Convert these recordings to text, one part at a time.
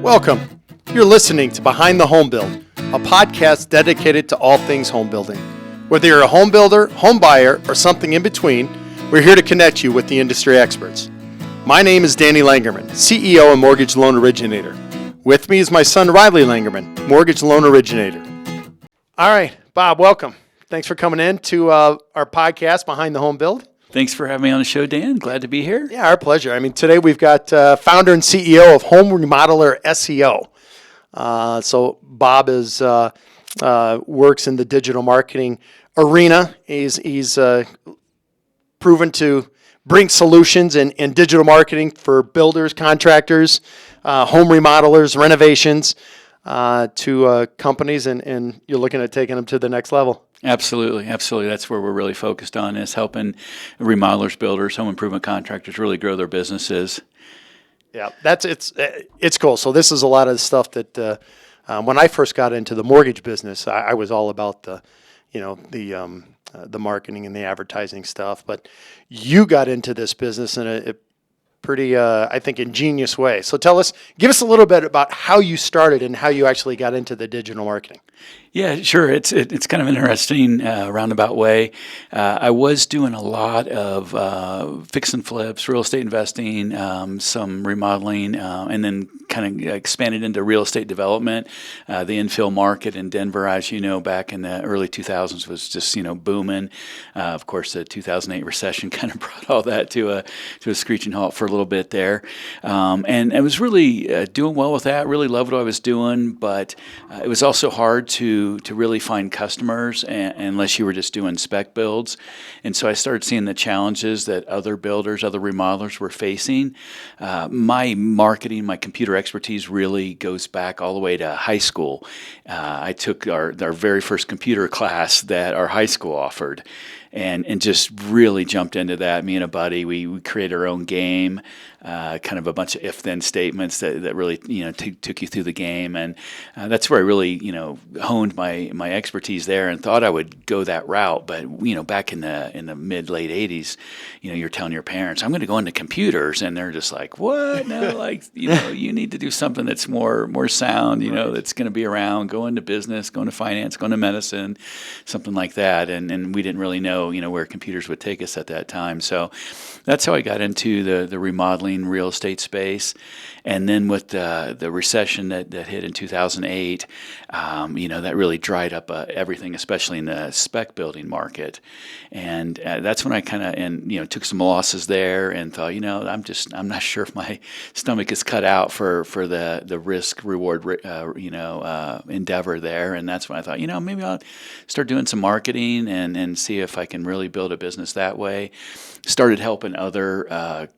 Welcome. You're listening to Behind the Home Build, a podcast dedicated to all things home building. Whether you're a home builder, home buyer, or something in between, we're here to connect you with the industry experts. My name is Danny Langerman, CEO and Mortgage Loan Originator. With me is my son Riley Langerman, Mortgage Loan Originator. All right, Bob, welcome. Thanks for coming in to our podcast, Behind the Home Build. Thanks for having me on the show, Dan. Glad to be here. Yeah, our pleasure. I mean, today we've got founder and CEO of Home Remodeler SEO. So Bob is works in the digital marketing arena. He's proven to bring solutions in digital marketing for builders, contractors, home remodelers, renovations to companies, and you're looking at taking them to the next level. Absolutely. That's where we're really focused on, is helping remodelers, builders, home improvement contractors really grow their businesses. Yeah, it's cool. So this is a lot of the stuff that when I first got into the mortgage business, I was all about the marketing and the advertising stuff. But you got into this business in a pretty, I think, ingenious way. So give us a little bit about how you started and how you actually got into the digital marketing. Yeah, sure. It's kind of an interesting roundabout way. I was doing a lot of fix and flips, real estate investing, some remodeling, and then kind of expanded into real estate development. The infill market in Denver, as you know, back in the early 2000s was just booming. Of course, the 2008 recession kind of brought all that to a screeching halt for a little bit there, and I was really doing well with that. Really loved what I was doing, but it was also hard to really find customers unless you were just doing spec builds. And so I started seeing the challenges that other builders, other remodelers were facing. My marketing, my computer expertise really goes back all the way to high school. I took our very first computer class that our high school offered. And just really jumped into that. Me and a buddy, we created our own game, kind of a bunch of if-then statements that really took you through the game, and that's where I really honed my expertise there, and thought I would go that route. But back in the mid-late 80s, you're telling your parents, I'm going to go into computers, and they're just like, what? No, you need to do something that's more sound, that's going to be around. Go into business, go into finance, go into medicine, something like that. And we didn't really know where computers would take us at that time. So that's how I got into the remodeling real estate space. And then with the recession that hit in 2008, that really dried up everything, especially in the spec building market. And that's when I kind of took some losses there and thought, I'm not sure if my stomach is cut out for the risk reward endeavor there. And that's when I thought, maybe I'll start doing some marketing and see if I can really build a business that way. Started helping other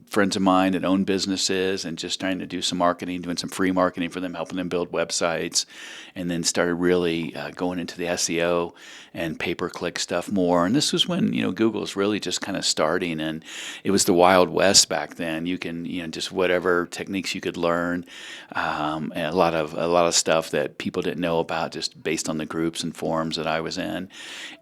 friends of mine that own businesses and just trying to do some marketing, doing some free marketing for them, helping them build websites, and then started really going into the SEO and pay-per-click stuff more. And this was when Google was really just kind of starting, and it was the Wild West back then. You can just whatever techniques you could learn, and a lot of stuff that people didn't know about just based on the groups and forums that I was in,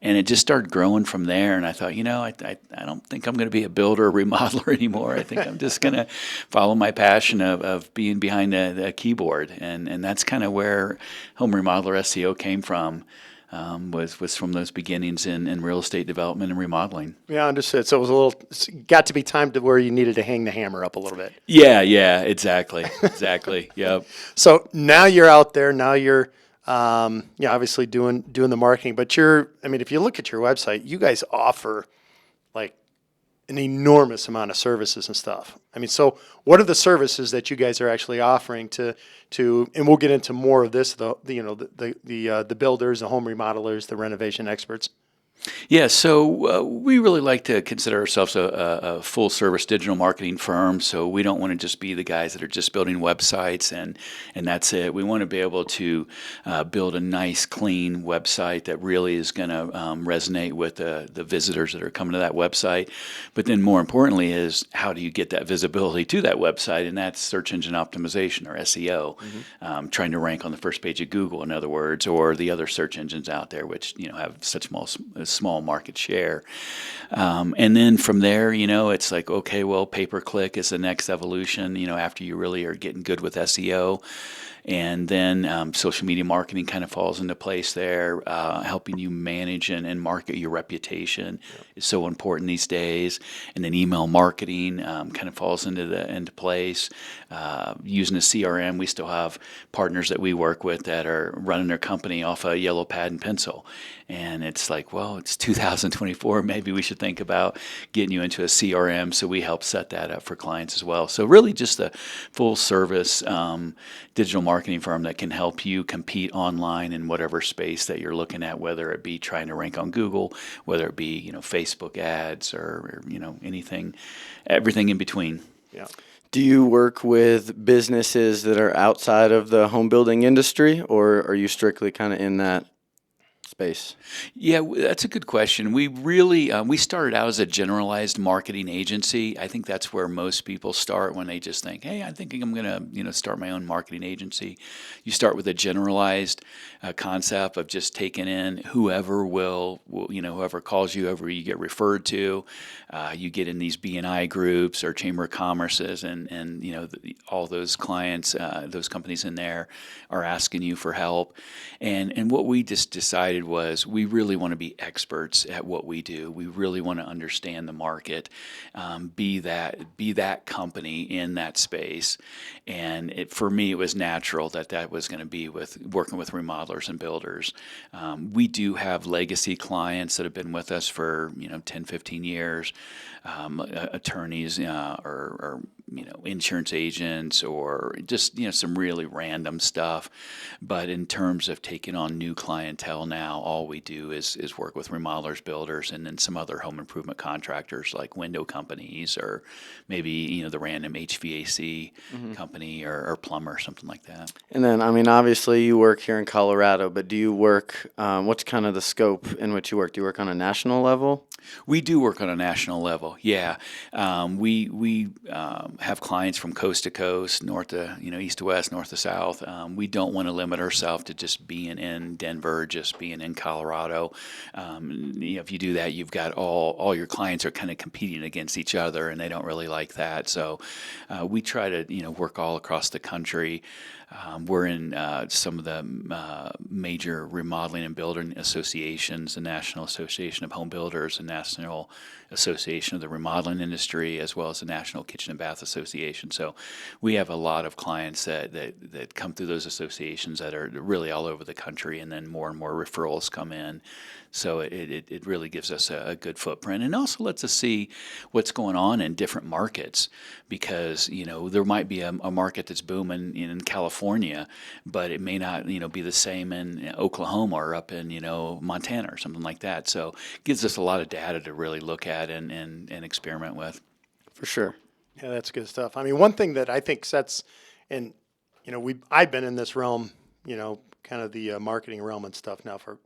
and it just started growing from there. And I thought, I don't think I'm going to be a builder or remodeler anymore. I think I'm just going to follow my passion of being behind a keyboard, and that's kind of where Home Remodeler SEO came from. Was from those beginnings in real estate development and remodeling. Yeah, understood. So it was got to be time to where you needed to hang the hammer up a little bit. Yeah, exactly. Yep. So now you're out there. Now you're obviously doing the marketing. But if you look at your website, you guys offer an enormous amount of services and stuff. So what are the services that you guys are actually offering to and we'll get into more of this, the builders, the home remodelers, the renovation experts? Yeah, so we really like to consider ourselves a full-service digital marketing firm. So we don't want to just be the guys that are just building websites and that's it. We want to be able to build a nice, clean website that really is going to resonate with the visitors that are coming to that website. But then more importantly is, how do you get that visibility to that website? And that's search engine optimization, or SEO, trying to rank on the first page of Google, in other words, or the other search engines out there, which have such small small market share. And then from there, it's like, okay, well, pay-per-click is the next evolution, after you really are getting good with SEO. And then social media marketing kind of falls into place there. Helping you manage and market your reputation is so important these days. And then email marketing kind of falls into place. Using a CRM, we still have partners that we work with that are running their company off a yellow pad and pencil. And it's like, well, it's 2024. Maybe we should think about getting you into a CRM. So we help set that up for clients as well. So really just a full service digital marketing firm that can help you compete online in whatever space that you're looking at, whether it be trying to rank on Google, whether it be, Facebook ads or anything, everything in between. Yeah. Do you work with businesses that are outside of the home building industry, or are you strictly kind of in that space? Yeah, that's a good question. We really we started out as a generalized marketing agency. I think that's where most people start when they just think, "Hey, I'm thinking I'm going to start my own marketing agency." You start with a generalized concept of just taking in whoever whoever calls you, whoever you get referred to. You get in these B&I groups or Chamber of Commerces, and all those clients, those companies in there are asking you for help. And what we just decided was we really want to be experts at what we do. We really want to understand the market, be that company in that space. And for me, it was natural that was going to be with working with remodelers and builders. We do have legacy clients that have been with us for 10, 15 years, attorneys or insurance agents or just some really random stuff. But in terms of taking on new clientele now, all we do is work with remodelers, builders, and then some other home improvement contractors like window companies or maybe the random HVAC company or plumber, something like that. And then, obviously you work here in Colorado, but do you work, what's kind of the scope in which you work? Do you work on a national level? We do work on a national level, yeah. We have clients from coast to coast, north to east to west, north to south. We don't want to limit ourselves to just being in Denver, just being in Colorado. If you do that, you've got all your clients are kind of competing against each other, and they don't really like that. So we try to work all across the country. We're in some of the major remodeling and building associations, the National Association of Home Builders, the National Association of the Remodeling Industry, as well as the National Kitchen and Bath Association. So we have a lot of clients that come through those associations that are really all over the country, and then more and more referrals come in. So it really gives us a good footprint, and also lets us see what's going on in different markets, because there might be a market that's booming in California, but it may not be the same in Oklahoma or up in Montana or something like that. So it gives us a lot of data to really look at and experiment with. For sure. Yeah, that's good stuff. One thing that I think sets, and I've been in this realm, kind of the marketing realm and stuff now for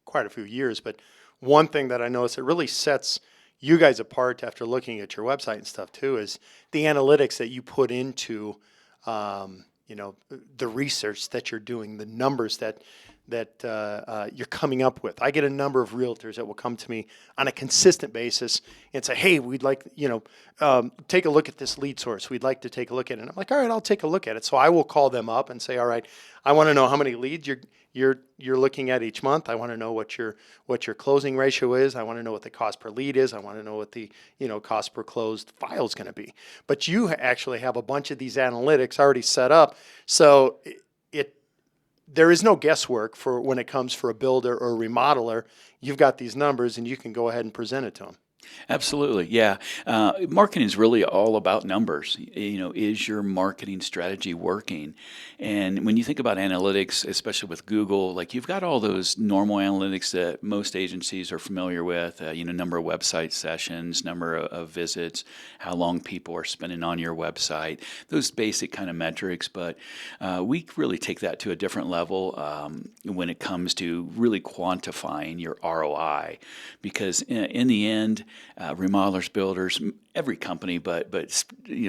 quite a few years. But one thing that I noticed that really sets you guys apart after looking at your website and stuff too is the analytics that you put into, the research that you're doing, the numbers that you're coming up with. I get a number of realtors that will come to me on a consistent basis and say, "Hey, we'd like, take a look at this lead source. We'd like to take a look at it." And I'm like, "All right, I'll take a look at it." So I will call them up and say, "All right, I want to know how many leads you're looking at each month. I want to know what your closing ratio is. I want to know what the cost per lead is. I want to know what the cost per closed file is going to be." But you actually have a bunch of these analytics already set up, so there is no guesswork for when it comes for a builder or a remodeler. You've got these numbers, and you can go ahead and present it to them. Absolutely, yeah. Marketing is really all about numbers. Is your marketing strategy working? And when you think about analytics, especially with Google, like you've got all those normal analytics that most agencies are familiar with. Number of website sessions, number of visits, how long people are spending on your website. Those basic kind of metrics, but we really take that to a different level when it comes to really quantifying your ROI, because in the end, remodelers, builders, every company, but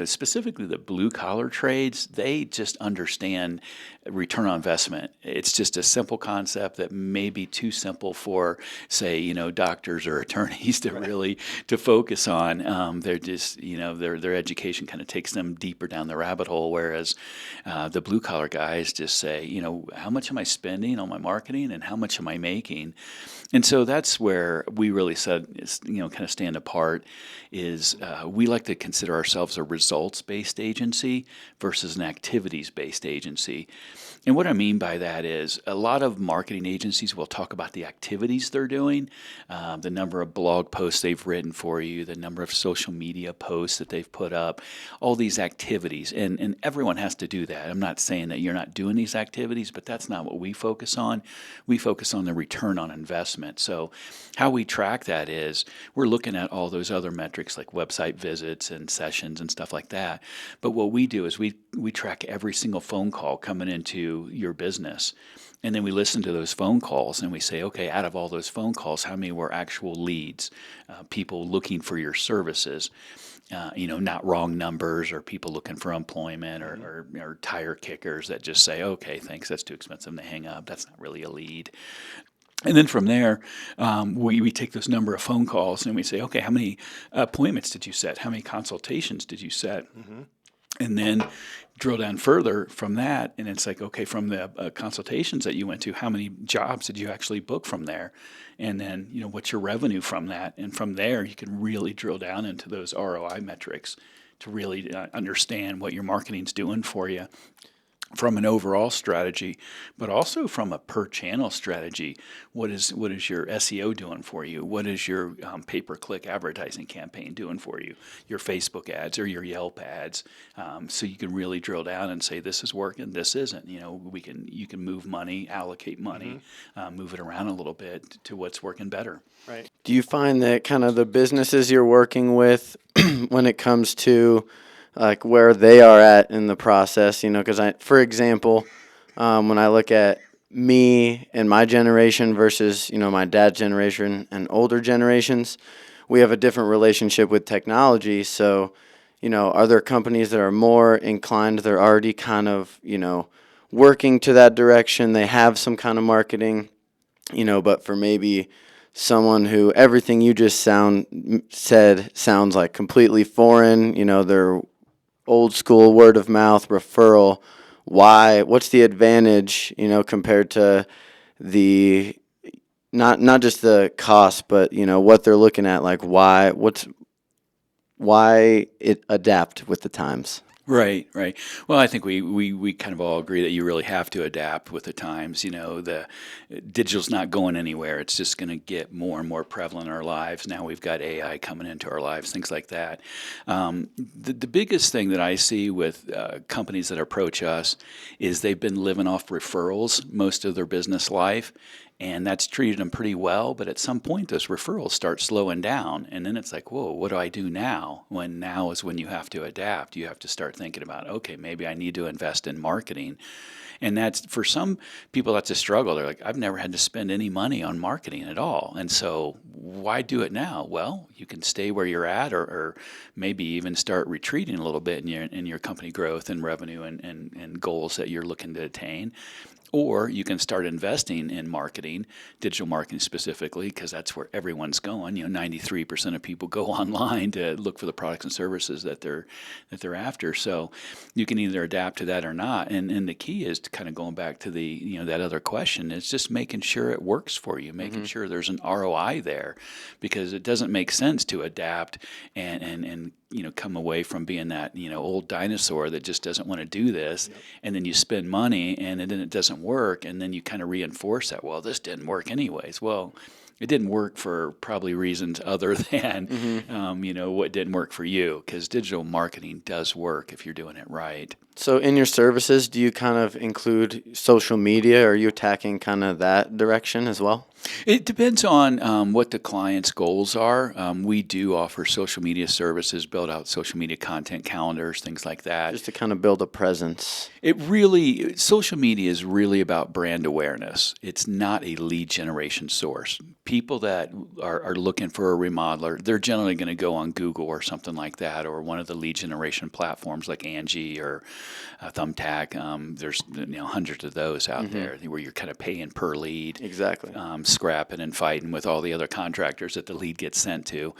specifically the blue collar trades, they just understand return on investment. It's just a simple concept that may be too simple for, say, doctors or attorneys to really to focus on. They're just their education kind of takes them deeper down the rabbit hole, whereas the blue collar guys just say, how much am I spending on my marketing and how much am I making? And so that's where we really said, kind of stand apart is we like to consider ourselves a results-based agency versus an activities-based agency. And what I mean by that is a lot of marketing agencies will talk about the activities they're doing, the number of blog posts they've written for you, the number of social media posts that they've put up, all these activities. And everyone has to do that. I'm not saying that you're not doing these activities, but that's not what we focus on. We focus on the return on investment. So how we track that is we're looking at all those other metrics like website visits and sessions and stuff like that. But what we do is we track every single phone call coming into your business. And then we listen to those phone calls and we say, okay, out of all those phone calls, how many were actual leads, people looking for your services? Not wrong numbers or people looking for employment or tire kickers that just say, okay, thanks, that's too expensive, and they hang up. That's not really a lead. And then from there, we take this number of phone calls and we say, okay, how many appointments did you set? How many consultations did you set? And then drill down further from that, and it's like, okay, from the consultations that you went to, how many jobs did you actually book from there? And then, what's your revenue from that? And from there, you can really drill down into those ROI metrics to really understand what your marketing's doing for you from an overall strategy, but also from a per channel strategy. What is your SEO doing for you? What is your pay-per-click advertising campaign doing for you? Your Facebook ads or your Yelp ads, so you can really drill down and say this is working, this isn't. You can move money, allocate money, move it around a little bit to what's working better. Right. Do you find that kind of the businesses you're working with when it comes to like where they are at in the process, because for example, when I look at me and my generation versus, my dad's generation and older generations, we have a different relationship with technology. So, are there companies that are more inclined, they're already kind of, working to that direction, they have some kind of marketing, but for maybe someone who everything you just said sounds like completely foreign, they're old school word of mouth referral. What's the advantage, compared to the not just the cost, but what they're looking at, like why it adapt with the times? Right. Well, I think we kind of all agree that you really have to adapt with the times. The digital's not going anywhere. It's just going to get more and more prevalent in our lives. Now we've got AI coming into our lives, things like that. The biggest thing that I see with companies that approach us is they've been living off referrals most of their business life. And that's treated them pretty well, but at some point those referrals start slowing down, and then it's like, whoa, what do I do now? When now is when you have to adapt. You have to start thinking about, okay, maybe I need to invest in marketing. And that's, for some people, that's a struggle. They're like, I've never had to spend any money on marketing at all. And so why do it now? Well, you can stay where you're at or maybe even start retreating a little bit in your company growth and revenue and goals that you're looking to attain. Or you can start investing in marketing, digital marketing specifically, because that's where everyone's going. 93% of people go online to look for the products and services that they're after. So you can either adapt to that or not. And the key is to kind of going back to the that other question is just making sure it works for you, making sure there's an ROI there, because it doesn't make sense to adapt and come away from being that old dinosaur that just doesn't want to do this, and then you spend money and then it doesn't work, and then you kind of reinforce that. Well, this didn't work anyways. Well, it didn't work for probably reasons other than what didn't work for you, because digital marketing does work if you're doing it right. So in your services, do you kind of include social media? Or are you attacking kind of that direction as well? It depends on what the client's goals are. We do offer social media services, build out social media content calendars, things like that. Just to kind of build a presence. Social media is really about brand awareness. It's not a lead generation source. People that are looking for a remodeler, they're generally going to go on Google or something like that, or one of the lead generation platforms like Angie or Thumbtack. There's hundreds of those out there where you're kind of paying per lead. Exactly. Scrapping and fighting with all the other contractors that the lead gets sent to.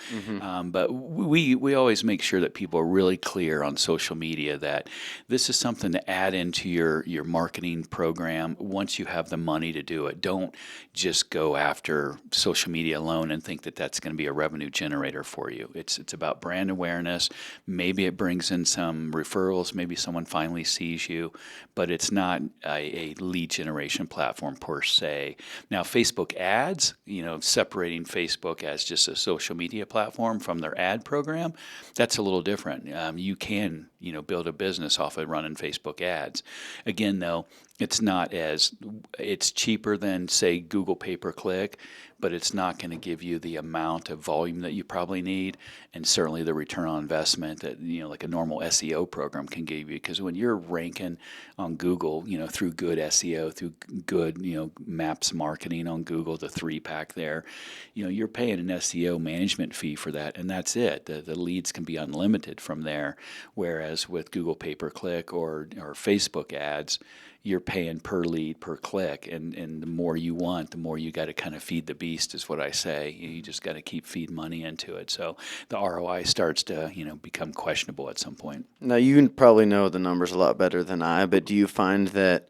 But we always make sure that people are really clear on social media that this is something to add into your marketing program once you have the money to do it. Don't just go after social media alone and think that that's going to be a revenue generator for you. It's about brand awareness. Maybe it brings in some referrals. Maybe someone finally sees you, but it's not a lead generation platform per se. Now, Facebook ads, separating Facebook as just a social media platform from their ad program, that's a little different. You can, build a business off of running Facebook ads. Again, though, it's cheaper than, say, Google pay-per-click, but it's not going to give you the amount of volume that you probably need, and certainly the return on investment that like a normal SEO program can give you. Because when you're ranking on Google, through good SEO, through good maps marketing on Google, the 3-pack there, you're paying an SEO management fee for that, and that's it. The leads can be unlimited from there. Whereas with Google pay-per-click or Facebook ads, you're paying per lead, per click, and the more you want, the more you got to kind of feed the beast, is what I say. You just got to keep feeding money into it. So the ROI starts to, become questionable at some point. Now, you probably know the numbers a lot better than I, but do you find that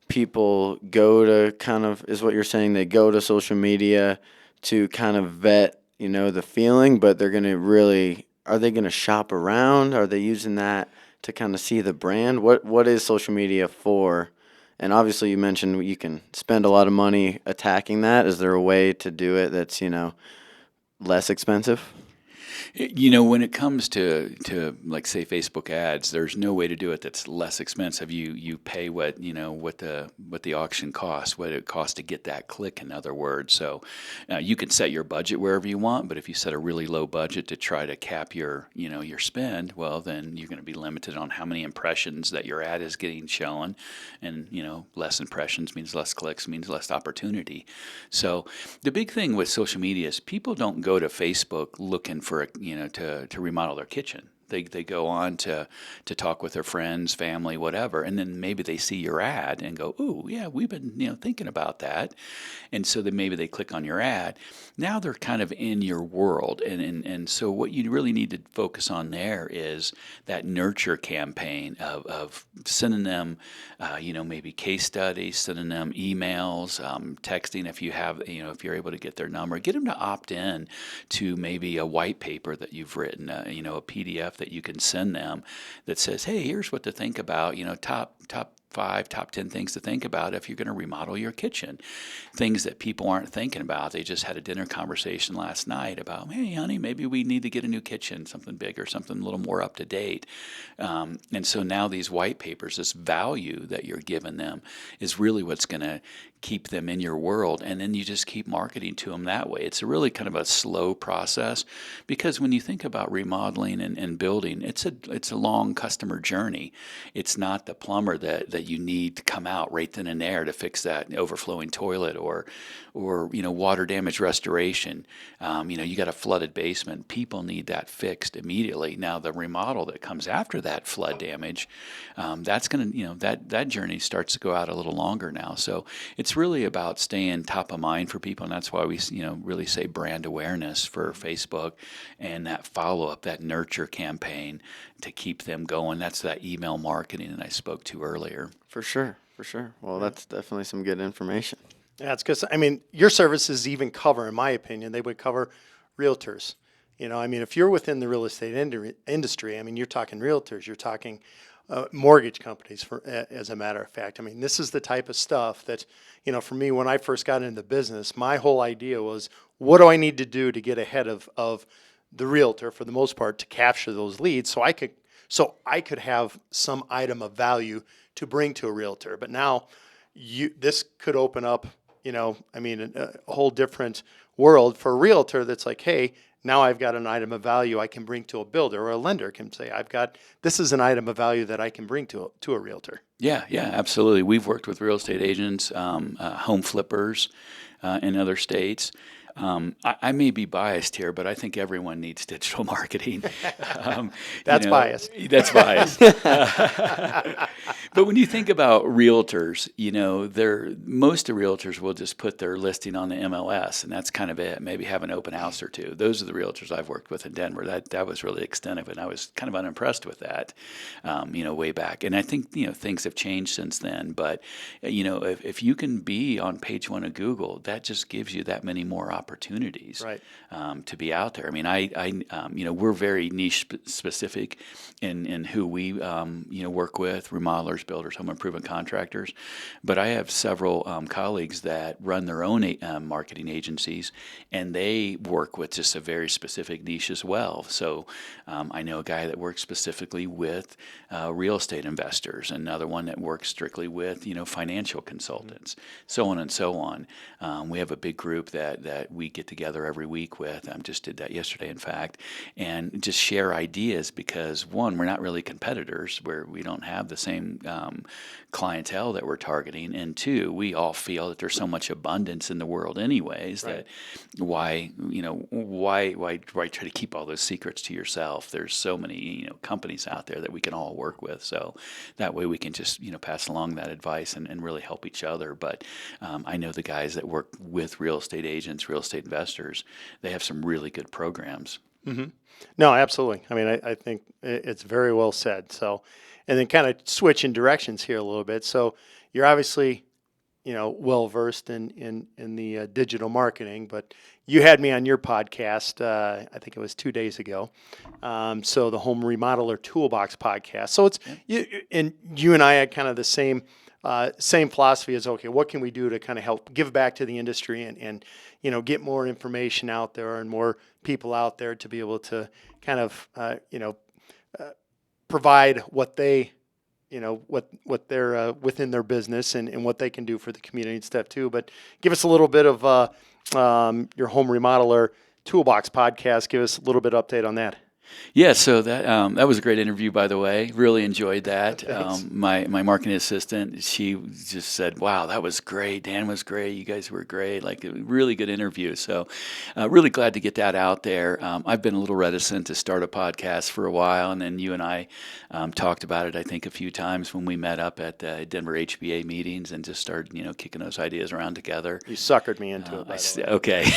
people go to is what you're saying, they go to social media to kind of vet, the feeling, but are they going to shop around? Are they using that to kind of see the brand? What is social media for? And obviously you mentioned you can spend a lot of money attacking that. Is there a way to do it that's, less expensive? When it comes to like, say, Facebook ads, there's no way to do it that's less expensive. You pay what the auction costs, what it costs to get that click, in other words. So you can set your budget wherever you want, but if you set a really low budget to try to cap your spend, well, then you're going to be limited on how many impressions that your ad is getting shown, and less impressions means less clicks, means less opportunity. So the big thing with social media is people don't go to Facebook looking for to remodel their kitchen. They go on to talk with their friends, family, whatever, and then maybe they see your ad and go, "Ooh, yeah, we've been thinking about that," and so then maybe they click on your ad. Now they're kind of in your world, and so what you really need to focus on there is that nurture campaign of sending them, maybe case studies, sending them emails, texting if you have, if you're able to get their number, get them to opt in to maybe a white paper that you've written, a PDF that you can send them that says, hey, here's what to think about, top 5, top 10 things to think about if you're going to remodel your kitchen. Things that people aren't thinking about. They just had a dinner conversation last night about, hey, honey, maybe we need to get a new kitchen, something bigger, something a little more up to date. And so now these white papers, this value that you're giving them is really what's going to keep them in your world, and then you just keep marketing to them that way. It's a really kind of a slow process, because when you think about remodeling and building, it's a long customer journey. It's not the plumber that you need to come out right then and there to fix that overflowing toilet or water damage restoration. You got a flooded basement. People need that fixed immediately. Now the remodel that comes after that flood damage, that's going to that journey starts to go out a little longer now. So it's really about staying top of mind for people, and that's why we really say brand awareness for Facebook, and that follow up, that nurture campaign to keep them going. That's that email marketing that I spoke to earlier. For sure. Well, that's definitely some good information. Yeah, it's because, your services even cover, in my opinion, they would cover realtors. If you're within the real estate industry, you're talking realtors, you're talking mortgage companies, as a matter of fact. This is the type of stuff that, for me, when I first got into the business, my whole idea was, what do I need to do to get ahead of the realtor, for the most part, to capture those leads so I could have some item of value to bring to a realtor. But now this could open up, I mean, a whole different world for a realtor that's like, hey, now I've got an item of value I can bring to a builder, or a lender can say, this is an item of value that I can bring to a realtor. Yeah, absolutely. We've worked with real estate agents, home flippers in other states. I may be biased here, but I think everyone needs digital marketing. That's biased. That's biased. But when you think about realtors, most of realtors will just put their listing on the MLS, and that's kind of it. Maybe have an open house or two. Those are the realtors I've worked with in Denver. That was really extensive, and I was kind of unimpressed with that, way back. And I think things have changed since then. But if you can be on page one of Google, that just gives you that many more opportunities, right, to be out there. I mean, we're very niche specific in who we work with: remodelers, builders, home improvement contractors. But I have several colleagues that run their own marketing agencies, and they work with just a very specific niche as well. So I know a guy that works specifically with real estate investors, another one that works strictly with financial consultants, so on and so on. We have a big group that we get together every week with. Just did that yesterday, in fact, and just share ideas, because one, we're not really competitors, where we don't have the same clientele that we're targeting, and two, we all feel that there's so much abundance in the world anyways, right, that why try to keep all those secrets to yourself? There's so many companies out there that we can all work with, so that way we can just pass along that advice and really help each other. But I know the guys that work with real estate agents, real estate investors, they have some really good programs. Mm-hmm. No, absolutely. I mean, I think it's very well said. So, and then kind of switching directions here a little bit. So you're obviously, well versed in the digital marketing, but you had me on your podcast. I think it was 2 days ago. So the Home Remodeler Toolbox podcast. So it's you and I had kind of the same philosophy as, okay, what can we do to kind of help give back to the industry and get more information out there and more people out there to be able to kind of provide what they what they're within their business and what they can do for the community and stuff too. But give us a little bit of your Home Remodeler Toolbox podcast. Give us a little bit of update on that. Yeah, so that was a great interview, by the way. Really enjoyed that. My marketing assistant, she just said, "Wow, that was great. Dan was great. You guys were great. Like, a really good interview." So, really glad to get that out there. I've been a little reticent to start a podcast for a while, and then you and I talked about it, I think, a few times when we met up at Denver HBA meetings and just started, kicking those ideas around together. You suckered me into it, by the way. Okay.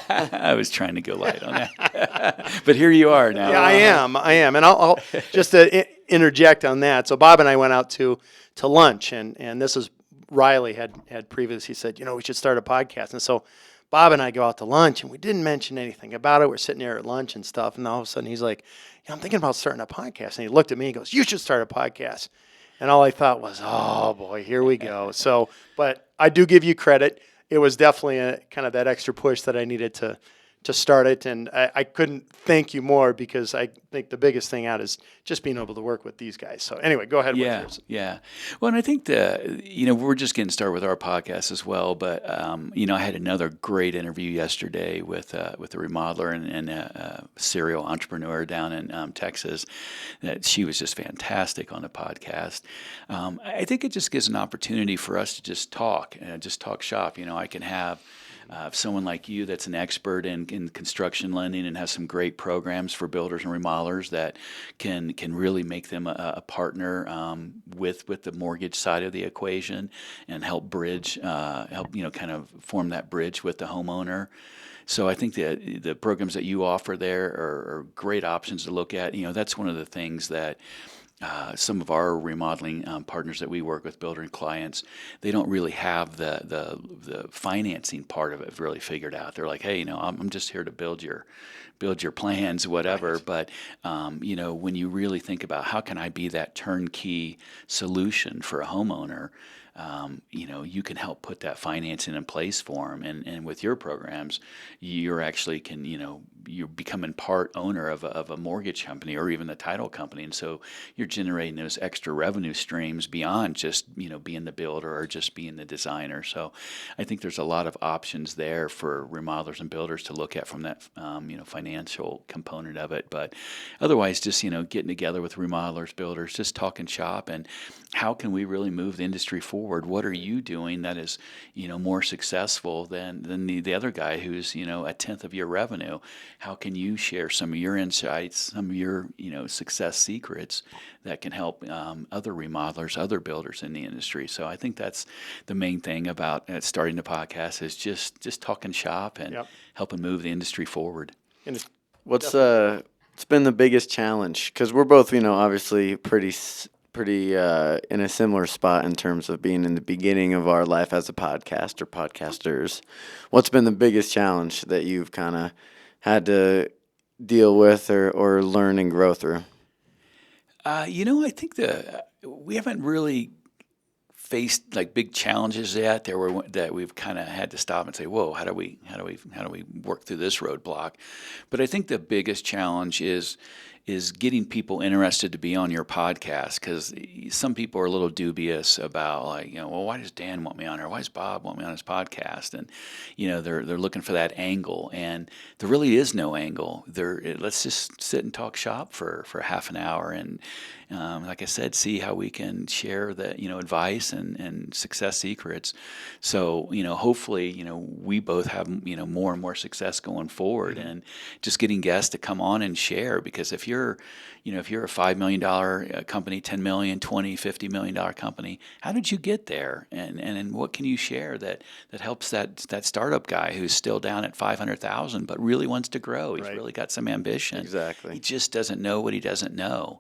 I was trying to go light on that. But here you are now. Yeah, I am. And I'll just to interject on that. So Bob and I went out to lunch, and this is Riley had previously said, we should start a podcast. And so Bob and I go out to lunch, and we didn't mention anything about it. We're sitting there at lunch and stuff, and all of a sudden he's like, I'm thinking about starting a podcast. And he looked at me and goes, you should start a podcast. And all I thought was, oh boy, here we go. So, but I do give you credit. It was definitely a kind of that extra push that I needed to start it, and I couldn't thank you more, because I think the biggest thing out is just being able to work with these guys. So anyway, go ahead with yours. Yeah. Well, and I think we're just getting started with our podcast as well, but I had another great interview yesterday with a remodeler and a serial entrepreneur down in Texas. That she was just fantastic on the podcast. I think it just gives an opportunity for us to just talk shop. I can have someone like you that's an expert in construction lending and has some great programs for builders and remodelers that can really make them a partner with the mortgage side of the equation and help bridge, kind of form that bridge with the homeowner. So I think that the programs that you offer there are great options to look at. That's one of the things that some of our remodeling partners that we work with, builder and clients, they don't really have the financing part of it really figured out. They're like, hey, I'm just here to build your plans, whatever. Right. But when you really think about how can I be that turnkey solution for a homeowner, you can help put that financing in place for them. And with your programs, you're actually you're becoming part owner of a mortgage company or even the title company. And so you're generating those extra revenue streams beyond just, being the builder or just being the designer. So I think there's a lot of options there for remodelers and builders to look at from that, financial component of it. But otherwise, just, getting together with remodelers, builders, just talking shop and how can we really move the industry forward? What are you doing that is, more successful than the other guy who's, a tenth of your revenue? How can you share some of your insights, some of your, success secrets that can help other remodelers, other builders in the industry? So I think that's the main thing about starting the podcast is just talking shop and helping move the industry forward. And it's What's been the biggest challenge? Because we're both, obviously pretty in a similar spot in terms of being in the beginning of our life as a podcast or podcasters. What's been the biggest challenge that you've kind of had to deal with or learn and grow through? I think we haven't really faced like big challenges yet that we've kind of had to stop and say, whoa, how do we work through this roadblock? But I think the biggest challenge is getting people interested to be on your podcast, because some people are a little dubious about well, why does Dan want me on, or why does Bob want me on his podcast? And they're looking for that angle, and there really is no angle. Let's just sit and talk shop for half an hour, and like I said, see how we can share the advice and success secrets. So hopefully we both have more and more success going forward, and just getting guests to come on and share. Because if you're a $5 million company, 10 million, 20, $50 million company, how did you get there? And what can you share that helps that startup guy who's still down at 500,000 but really wants to grow? He's really got some ambition. Exactly. He just doesn't know what he doesn't know.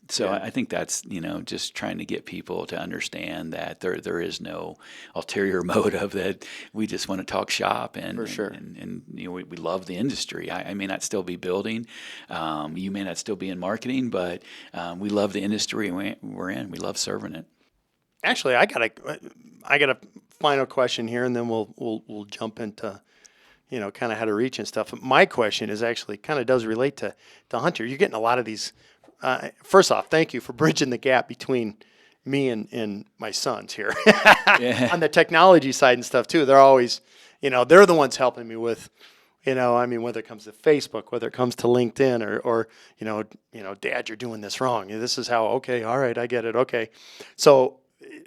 So I think that's just trying to get people to understand that there is no ulterior motive, that we just want to talk shop, and For sure. and we love the industry. I may not still be building, you may not still be in marketing, but we love the industry we're in. We love serving it. Actually, I got a final question here, and then we'll jump into kind of how to reach and stuff. My question is actually kind of does relate to Hunter. You're getting a lot of these. First off, thank you for bridging the gap between me and my sons here on the technology side and stuff too. They're always, they're the ones helping me with, whether it comes to Facebook, whether it comes to LinkedIn or Dad, you're doing this wrong. This is how, okay, all right, I get it. Okay. So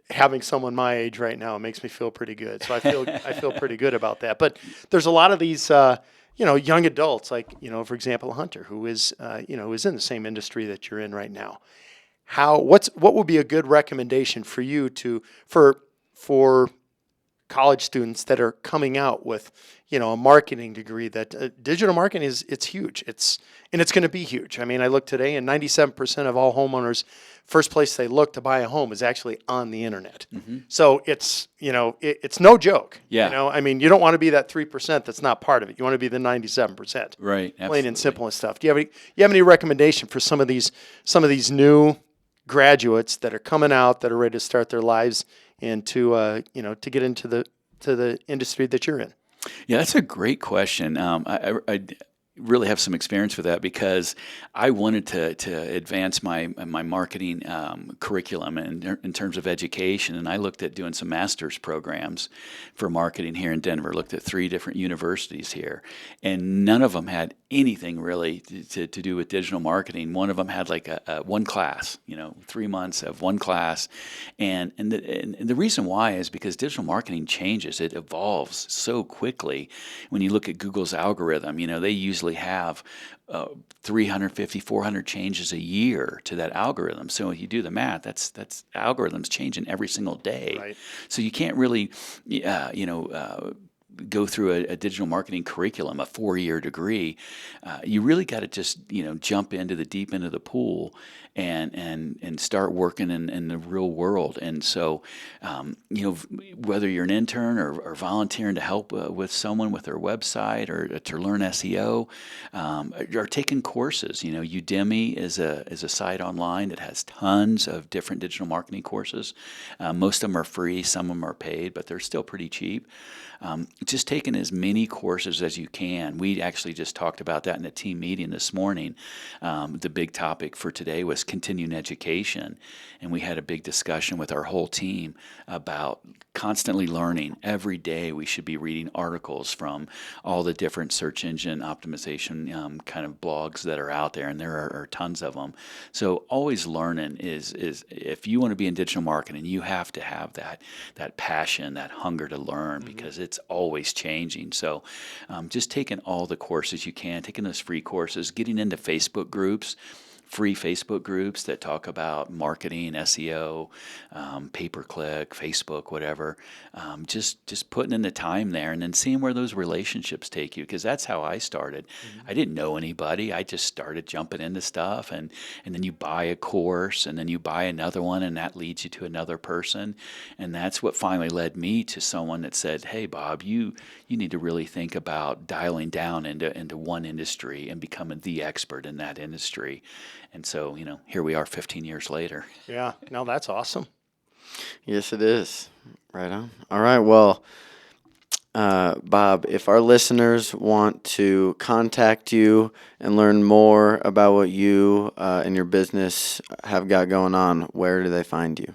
having someone my age right now makes me feel pretty good. So I feel pretty good about that. But there's a lot of these, young adults, like, for example, Hunter, who is in the same industry that you're in right now. What would be a good recommendation for you for college students that are coming out with, a marketing degree that digital marketing it's huge. It's going to be huge. I mean, I looked today and 97% of all homeowners, first place they look to buy a home is actually on the internet. Mm-hmm. So it's no joke. Yeah. I mean, you don't want to be that 3% that's not part of it. You want to be the 97%. Right. Absolutely. Plain and simple and stuff. Do you have any recommendation for some of these new graduates that are coming out, that are ready to start their lives and to get into the industry that you're in? Yeah, that's a great question. I really have some experience with that, because I wanted to advance my marketing curriculum in terms of education, and I looked at doing some master's programs for marketing here in Denver. Looked at 3 different universities here, and none of them had anything really to do with digital marketing. One of them had like a one class, 3 months of one class, and the reason why is because digital marketing changes. It evolves so quickly. When you look at Google's algorithm, they usually have 350, 400 changes a year to that algorithm. So if you do the math, that's algorithms changing every single day. Right. So you can't really, go through a digital marketing curriculum, a 4-year degree. You really got to just jump into the deep end of the pool and start working in the real world. And so whether you're an intern or volunteering to help with someone with their website or to learn SEO, or taking courses. Udemy is a site online that has tons of different digital marketing courses. Most of them are free, some of them are paid, but they're still pretty cheap. Just taking as many courses as you can. We actually just talked about that in a team meeting this morning. The big topic for today was continuing education, and we had a big discussion with our whole team about constantly learning. Every day we should be reading articles from all the different search engine optimization kind of blogs that are out there, and there are tons of them. So always learning is if you want to be in digital marketing, you have to have that passion, that hunger to learn, because it's always changing. So just taking all the courses you can, taking those free courses, getting into Facebook groups, free Facebook groups that talk about marketing, SEO, pay-per-click, Facebook, whatever. Just putting in the time there and then seeing where those relationships take you, because that's how I started. I didn't know anybody. I just started jumping into stuff, and then you buy a course, and then you buy another one, and that leads you to another person. And that's what finally led me to someone that said, hey, Bob, you need to really think about dialing down into one industry and becoming the expert in that industry. And so, here we are 15 years later. Yeah, no, that's awesome. Yes, it is. Right on. All right. Well, Bob, if our listeners want to contact you and learn more about what you and your business have got going on, where do they find you?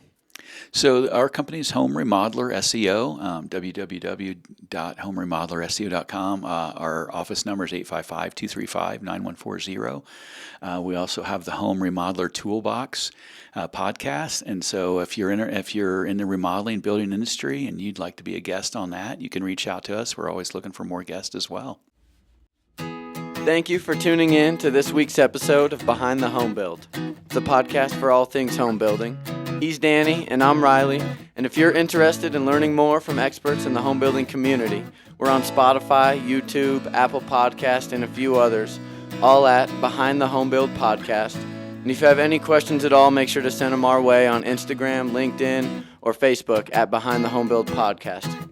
So our company is Home Remodeler SEO, www.homeremodellerseo.com. Our office number is 855-235-9140. We also have the Home Remodeler Toolbox podcast. And so if you're in the remodeling building industry and you'd like to be a guest on that, you can reach out to us. We're always looking for more guests as well. Thank you for tuning in to this week's episode of Behind the Home Build, the podcast for all things home building. He's Danny, and I'm Riley, and if you're interested in learning more from experts in the home building community, we're on Spotify, YouTube, Apple Podcast, and a few others, all at Behind the Home Build Podcast. And if you have any questions at all, make sure to send them our way on Instagram, LinkedIn, or Facebook at Behind the Home Build Podcast.